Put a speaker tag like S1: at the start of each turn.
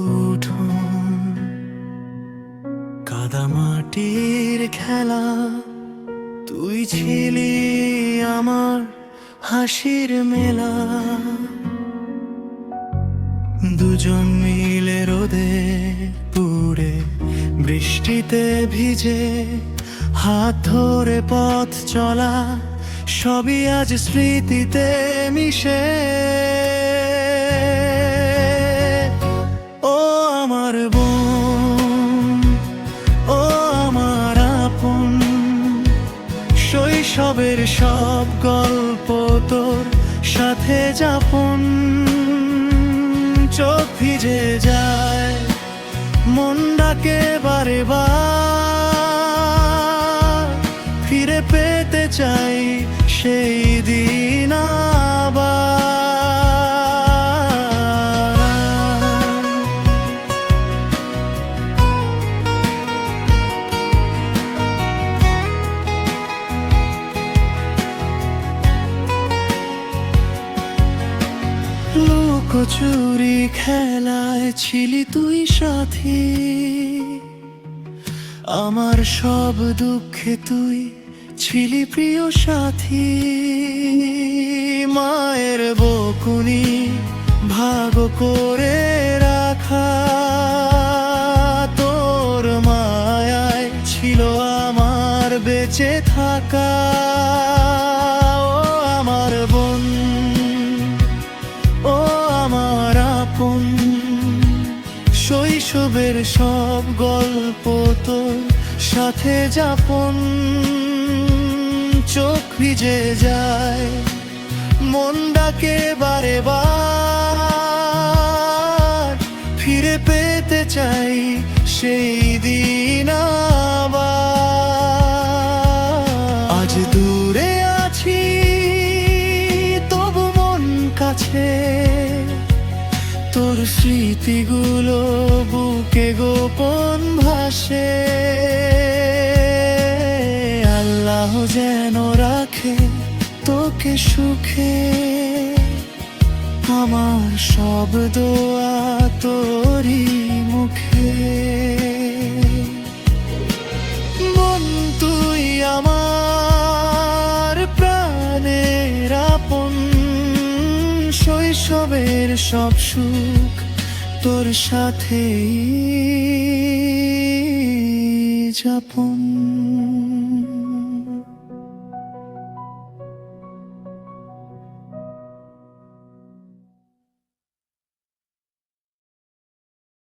S1: উঠোন, কাদামাটির খেলা, তুই ছিলি আমার হাসির মেলা। দুজন মিলে রোদে পুড়ে, বৃষ্টিতে ভিজে, হাত ধরে পথ চলা, সবই আজ স্মৃতিতে মিশে। ও আমার বোন, ও আমার আপন, শৈশবের সব গল্প তোর সাথে যাপন। চোখ ভিজে যায়, মন ডাকে বারে বার, ফিরে পেতে চাই সেই দিন আবার। লুকোচুরি খেলায় ছিলি তুই সাথী, আমার সব দুঃখে তুই ছিলি প্রিয় সাথী। মায়ের বকুনি ভাগ করে রাখা, তোর মায়ায় ছিল আমার বেঁচে থাকা। ও আমার বোন, ও আমার আপন, শৈশবের সব গল্প তোর সাথে যাপন। চোখ ভিজে যায়, মন ডাকে বারে বার, ফিরে পেতে চাই সেই দিন আবার। আজ দূরে আছি তবু মন কাছে, তোর স্মৃতিগুলো বুকে গোপন ভাসে। আল্লাহ যেন রাখে তোকে সুখে, আমার সব দোয়া তোরই মুখে। মন তুই আমার প্রাণের আপন, শৈশবের সব সুখ তোর সাথেই যাপন।